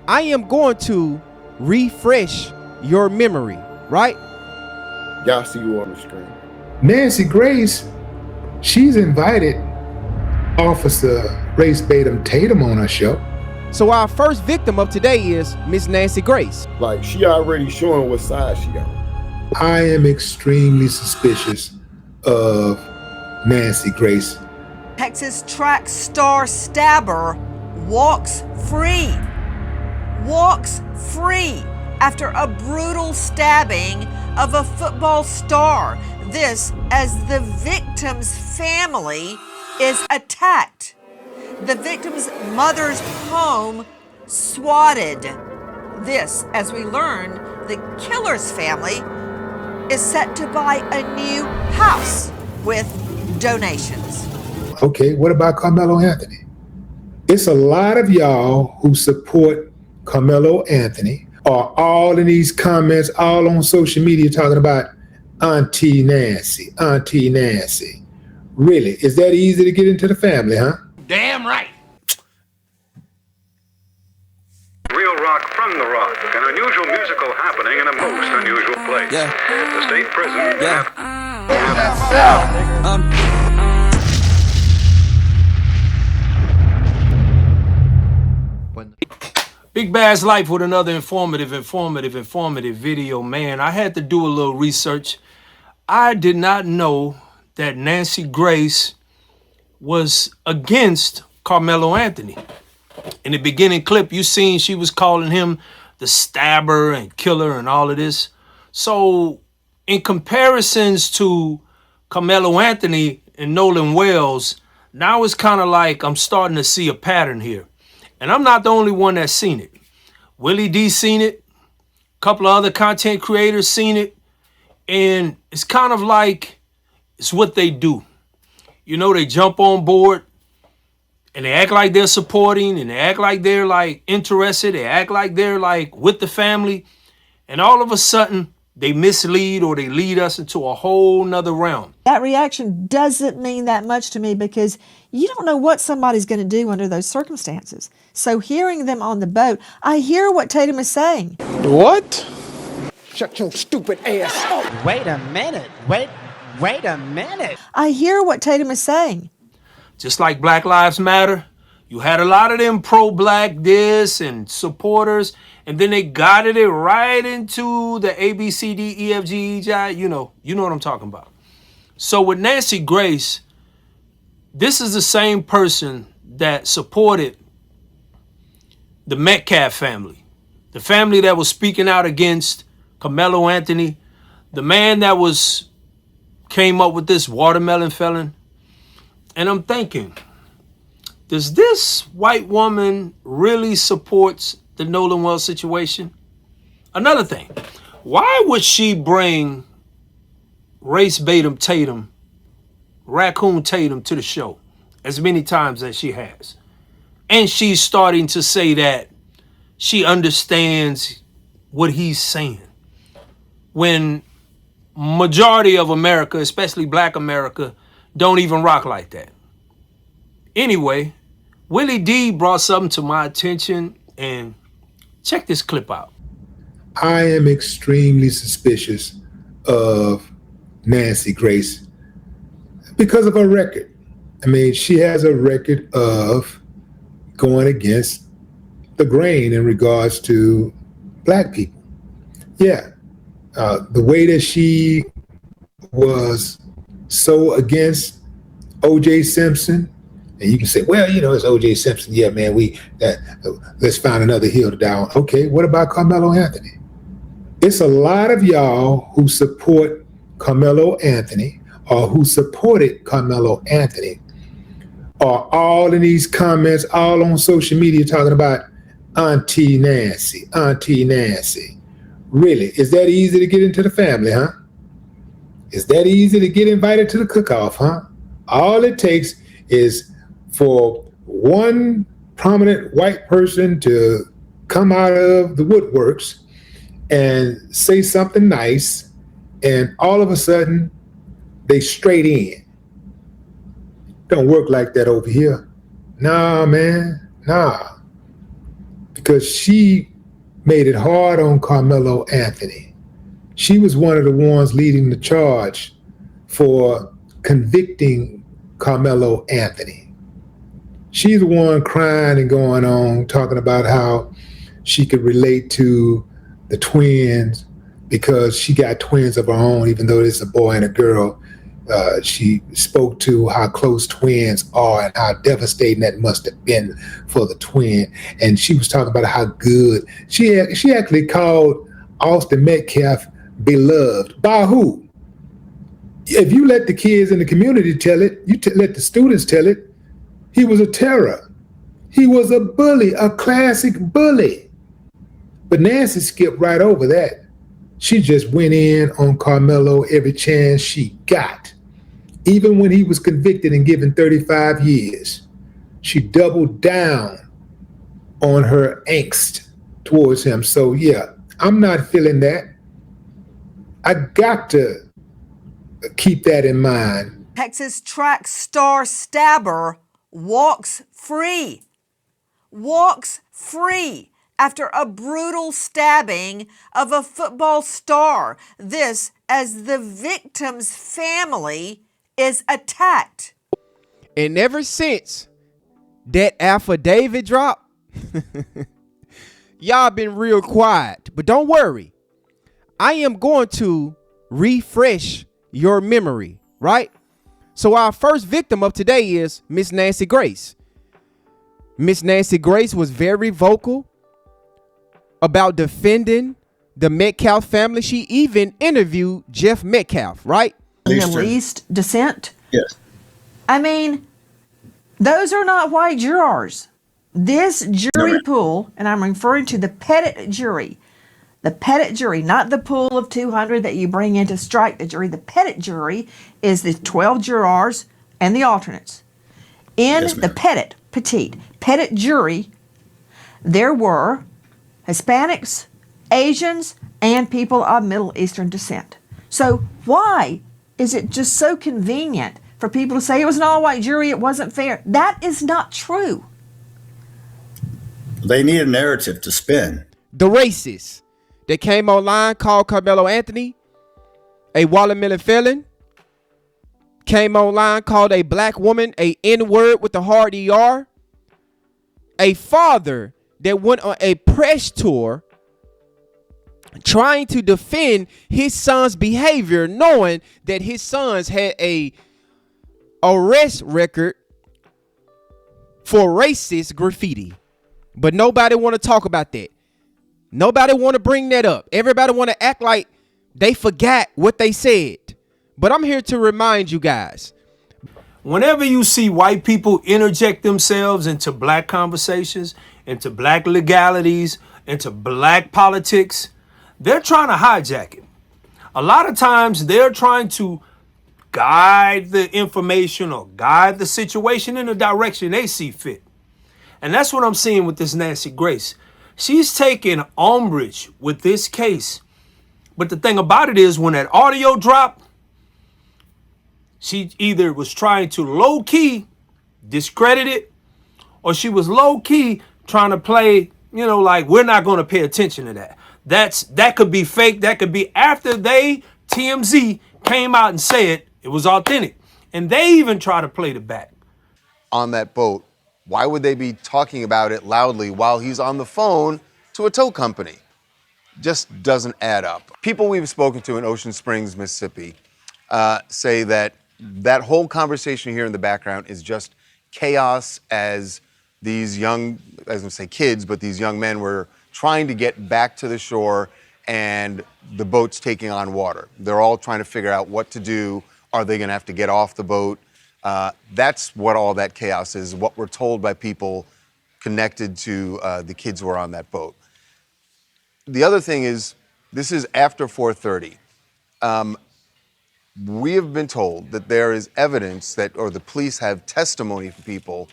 I am going to refresh your memory, right? Y'all see you on the screen. Nancy Grace, she's invited Officer Race Batum Tatum on her show. So our first victim of today is Miss Nancy Grace. Like, she already showing what side she on. I am extremely suspicious of Nancy Grace. Texas track star stabber walks free. Walks free after a brutal stabbing of a football star. This as the victim's family is attacked. The victim's mother's home swatted. This as we learn the killer's family is set to buy a new house with donations. Okay, what about Carmelo Anthony? It's a lot of y'all who support Carmelo Anthony are all in these comments, all on social media talking about Auntie Nancy, Auntie Nancy. Really, is that easy to get into the family, huh? Damn right. Real rock from the rock, an unusual musical happening in a most unusual place. Yeah. The state prison. Yeah. Big Bad's Life with another informative video. Man, I had to do a little research. I did not know that Nancy Grace was against Carmelo Anthony. In the beginning clip, you seen she was calling him the stabber and killer and all of this. So in comparisons to Carmelo Anthony and Nolan Wells, now it's kind of like I'm starting to see a pattern here. And I'm not the only one that's seen it. Willie D seen it. A couple of other content creators seen it. And it's kind of like it's what they do. You know, they jump on board and they act like they're supporting and they act like they're like interested. They act like they're like with the family. And all of a sudden they mislead or they lead us into a whole nother realm. That reaction doesn't mean that much to me because you don't know what somebody's going to do under those circumstances. So hearing them on the boat, I hear what Tatum is saying. What? Shut your stupid ass up. Wait a minute. Wait a minute. I hear what Tatum is saying. Just like Black Lives Matter, you had a lot of them pro-black this and supporters, and then they guided it right into the A, B, C, D, E, F, G, H, I, you know what I'm talking about. So with Nancy Grace, this is the same person that supported the Metcalf family, the family that was speaking out against Carmelo Anthony, the man that came up with this watermelon felon. And I'm thinking, does this white woman really supports the Nolan Wells situation? Another thing, why would she bring Race Batum Tatum, Raccoon Tatum to the show as many times as she has? And she's starting to say that she understands what he's saying. When majority of America, especially Black America, don't even rock like that. Anyway, Willie D brought something to my attention, and check this clip out. I am extremely suspicious of Nancy Grace because of her record. I mean, she has a record of going against the grain in regards to Black people. Yeah, the way that she was so against O.J. Simpson, and you can say, well, you know, it's O.J. Simpson. Yeah, man, let's find another hill to die on. Okay, what about Carmelo Anthony? It's a lot of y'all who support Carmelo Anthony or who supported Carmelo Anthony are all in these comments, all on social media talking about Auntie Nancy, Auntie Nancy. Really, is that easy to get into the family, huh? Is that easy to get invited to the cook-off, huh? All it takes is for one prominent white person to come out of the woodworks and say something nice, and all of a sudden, they straight in. Don't work like that over here. Nah, man, nah. because she made it hard on Carmelo Anthony. She was one of the ones leading the charge for convicting Carmelo Anthony. She's the one crying and going on, talking about how she could relate to the twins because she got twins of her own, even though it's a boy and a girl. She spoke to how close twins are and how devastating that must have been for the twin. And she was talking about how good. She actually called Austin Metcalf beloved. By who? If you let the kids in the community tell it, let the students tell it, he was a terror. He was a bully, a classic bully. But Nancy skipped right over that. She just went in on Carmelo every chance she got. Even when he was convicted and given 35 years, she doubled down on her angst towards him. So yeah, I'm not feeling that. I got to keep that in mind. Texas track star stabber walks free. Walks free after a brutal stabbing of a football star. This as the victim's family is attacked. And ever since that affidavit dropped, y'all been real quiet. But don't worry. I am going to refresh your memory, right? So our first victim of today is Miss Nancy Grace. Miss Nancy Grace was very vocal about defending the Metcalf family. She even interviewed Jeff Metcalf, right? Middle East descent. Yes. I mean, those are not white jurors. This jury pool, and I'm referring to the Pettit jury, not the pool of 200 that you bring in to strike the jury. The Pettit jury is the 12 jurors and the alternates. In the Pettit jury, there were Hispanics, Asians, and people of Middle Eastern descent. So why is it just so convenient for people to say it was an all-white jury, it wasn't fair? That is not true. They need a narrative to spin. The racists that came online called Carmelo Anthony a watermelon felon, came online, called a black woman a N-word with the hard ER, a father that went on a press tour trying to defend his son's behavior, knowing that his sons had a arrest record for racist graffiti. But nobody want to talk about that. Nobody want to bring that up. Everybody want to act like they forgot what they said. But I'm here to remind you guys. Whenever you see white people interject themselves into black conversations, into black legalities, into black politics, they're trying to hijack it. A lot of times they're trying to guide the information or guide the situation in the direction they see fit. And that's what I'm seeing with this Nancy Grace. She's taking umbrage with this case. But the thing about it is, when that audio dropped, she either was trying to low-key discredit it, or she was low-key trying to play, like, we're not going to pay attention to that. That could be fake. That could be after TMZ came out and said it was authentic. And they even try to play the back. On that boat, why would they be talking about it loudly while he's on the phone to a tow company? Just doesn't add up. People we've spoken to in Ocean Springs, Mississippi, say that whole conversation here in the background is just chaos as these young, I was gonna say kids, but these young men were trying to get back to the shore and the boat's taking on water. They're all trying to figure out what to do. Are they gonna have to get off the boat? That's what all that chaos is, what we're told by people connected to the kids who are on that boat. The other thing is, this is after 4:30. We have been told that there is evidence or the police have testimony from people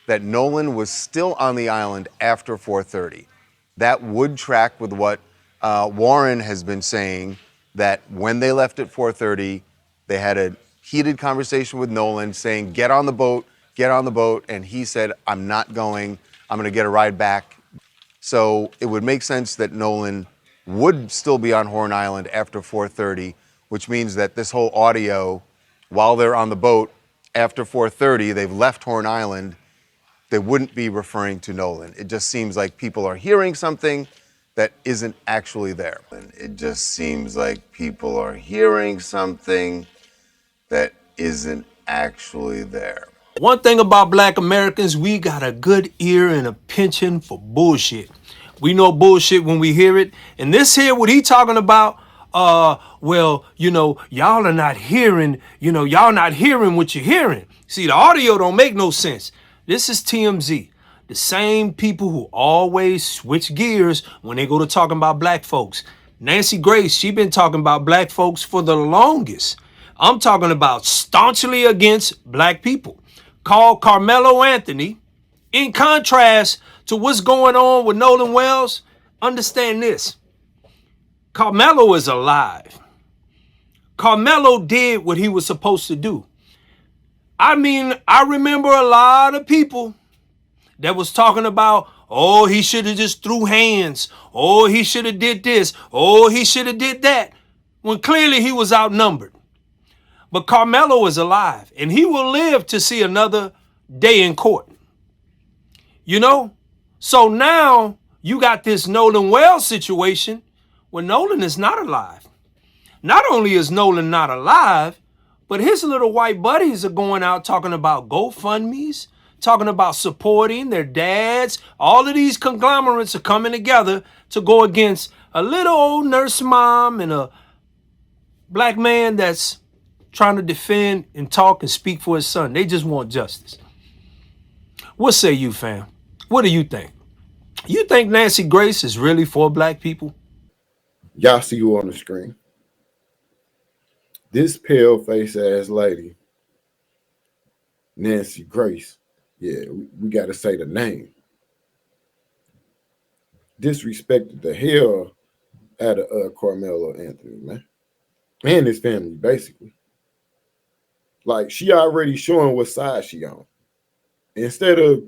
that Nolan was still on the island after 4:30. That would track with what Warren has been saying, that when they left at 4:30, they had a heated conversation with Nolan saying, get on the boat, and he said, I'm not going, I'm gonna get a ride back. So it would make sense that Nolan would still be on Horn Island after 4:30, which means that this whole audio, while they're on the boat after 4:30, they've left Horn Island, they wouldn't be referring to Nolan. It just seems like people are hearing something that isn't actually there. It just seems like people are hearing something that isn't actually there. One thing about black Americans, we got a good ear and a penchant for bullshit. We know bullshit when we hear it. And this here, what he talking about, well, y'all are not hearing, y'all not hearing what you're hearing. See, the audio don't make no sense. This is TMZ. The same people who always switch gears when they go to talking about black folks. Nancy Grace, she been talking about black folks for the longest. I'm talking about staunchly against black people. Called Carmelo Anthony. In contrast to what's going on with Nolan Wells, understand this. Carmelo is alive. Carmelo did what he was supposed to do. I mean, I remember a lot of people that was talking about, oh, he should have just threw hands. Oh, he should have did this. Oh, he should have did that. When clearly he was outnumbered. But Carmelo is alive, and he will live to see another day in court. So now you got this Nolan Wells situation where Nolan is not alive. Not only is Nolan not alive, but his little white buddies are going out talking about GoFundMes, talking about supporting their dads. All of these conglomerates are coming together to go against a little old nurse mom and a black man that's trying to defend and talk and speak for his son. They just want justice. What say you, fam? What do you think? You think Nancy Grace is really for black people? Y'all see you on the screen. This pale-faced ass lady, Nancy Grace, yeah, we got to say the name, disrespected the hell out of Carmelo Anthony, man, and his family, basically. Like, she already showing what side she on. Instead of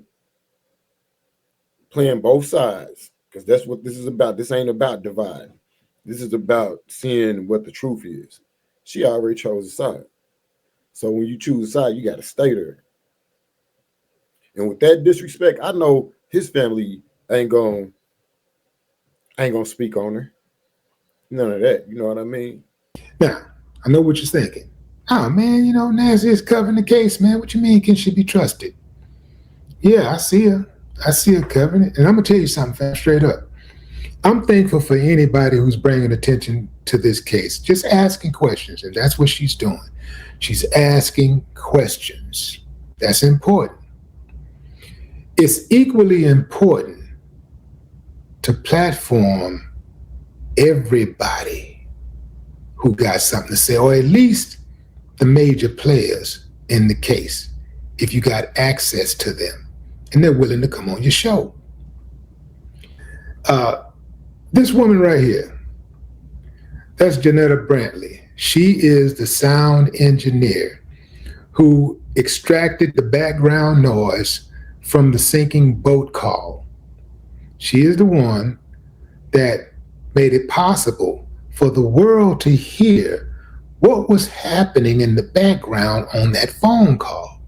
playing both sides, because that's what this is about. This ain't about dividing. This is about seeing what the truth is. She already chose a side. So when you choose a side, you got to stay there. And with that disrespect, I know his family ain't gonna speak on her. None of that. You know what I mean? Now, I know what you're thinking. Oh, man, Nancy is covering the case, man. What you mean, can she be trusted? Yeah, I see her. I see her covering it. And I'm going to tell you something, fam, straight up. I'm thankful for anybody who's bringing attention to this case, just asking questions. And that's what she's doing. She's asking questions. That's important. It's equally important to platform everybody who got something to say, or at least the major players in the case, if you got access to them and they're willing to come on your show. This woman right here, that's Janetta Brantley. She is the sound engineer who extracted the background noise from the sinking boat call. She is the one that made it possible for the world to hear what was happening in the background on that phone call.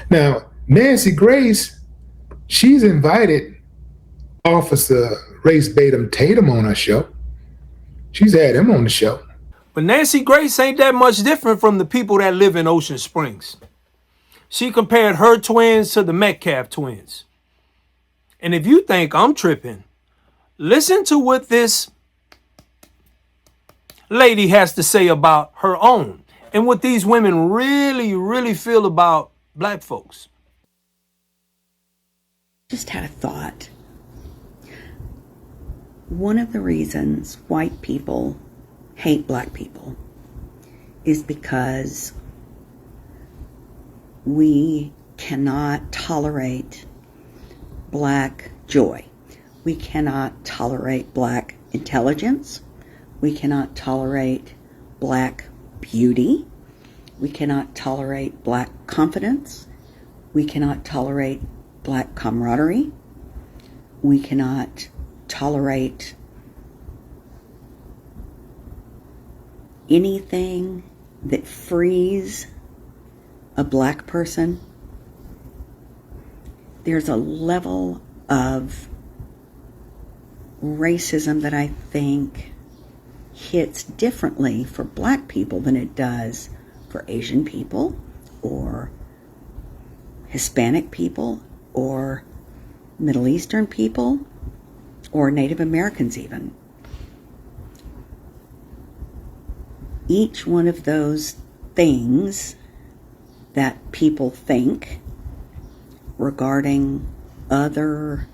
Now, Nancy Grace, she's invited Officer Race Batum Tatum on her show. She's had him on the show. But Nancy Grace ain't that much different from the people that live in Ocean Springs. She compared her twins to the Metcalf twins. And if you think I'm tripping, listen to what this lady has to say about her own and what these women really, really feel about black folks. Just had a thought. One of the reasons white people hate black people is because we cannot tolerate black joy. We cannot tolerate black intelligence. We cannot tolerate black beauty. We cannot tolerate black confidence. We cannot tolerate black camaraderie. We cannot tolerate anything that frees a black person. There's a level of racism that I think hits differently for black people than it does for Asian people or Hispanic people or Middle Eastern people or Native Americans even. Each one of those things that people think regarding other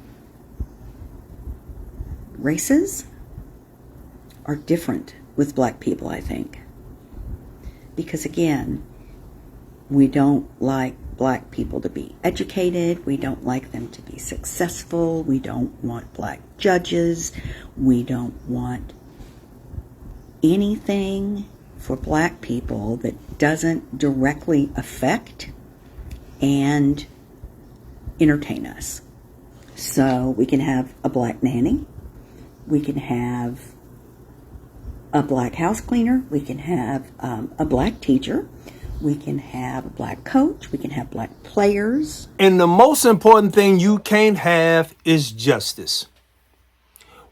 races are different with black people, I think. Because again, we don't like black people to be educated. We don't like them to be successful. We don't want black judges. We don't want anything for black people that doesn't directly affect and entertain us. So we can have a black nanny. We can have a black house cleaner. We can have a black teacher. We can have a black coach. We can have black players. And the most important thing you can't have is justice.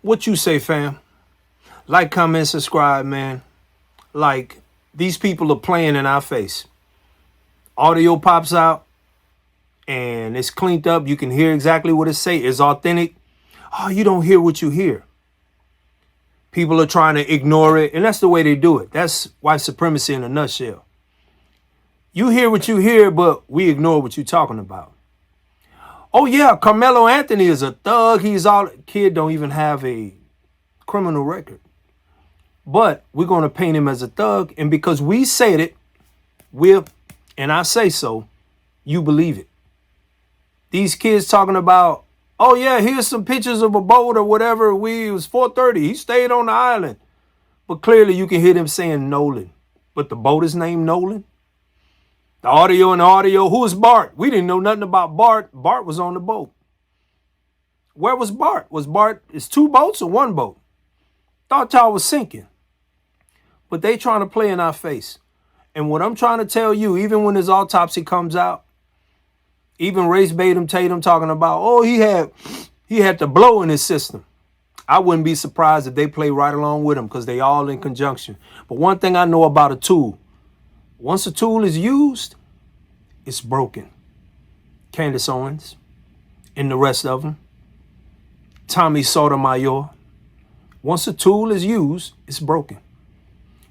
What you say, fam? Like, comment, subscribe, man. Like, these people are playing in our face. Audio pops out and it's cleaned up. You can hear exactly what it say. It's authentic. Oh, you don't hear what you hear. People are trying to ignore it, and that's the way they do it. That's white supremacy in a nutshell. You hear what you hear, but we ignore what you're talking about. Oh yeah, Carmelo Anthony is a thug. Kid don't even have a criminal record. But we're going to paint him as a thug, and because we said it, and I say so, you believe it. These kids talking about, oh yeah, here's some pictures of a boat or whatever. It was 4:30. He stayed on the island. But clearly you can hear them saying Nolan. But the boat is named Nolan. The audio. Who is Bart? We didn't know nothing about Bart. Bart was on the boat. Where was Bart? Is two boats or one boat? Thought y'all was sinking. But they trying to play in our face. And what I'm trying to tell you, even when his autopsy comes out, even Race Tatum talking about, oh, he had the blow in his system. I wouldn't be surprised if they play right along with him because they all in conjunction. But one thing I know about a tool, once a tool is used, it's broken. Candace Owens and the rest of them. Tommy Sotomayor. Once a tool is used, it's broken.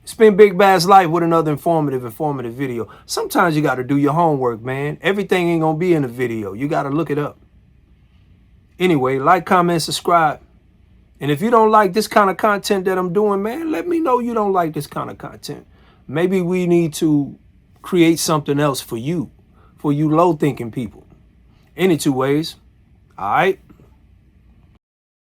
It's been Big Bass Life with another informative video. Sometimes you got to do your homework, man. Everything ain't going to be in the video. You got to look it up. Anyway, like, comment, subscribe. And if you don't like this kind of content that I'm doing, man, let me know you don't like this kind of content. Maybe we need to create something else for you low-thinking people. Any two ways. All right?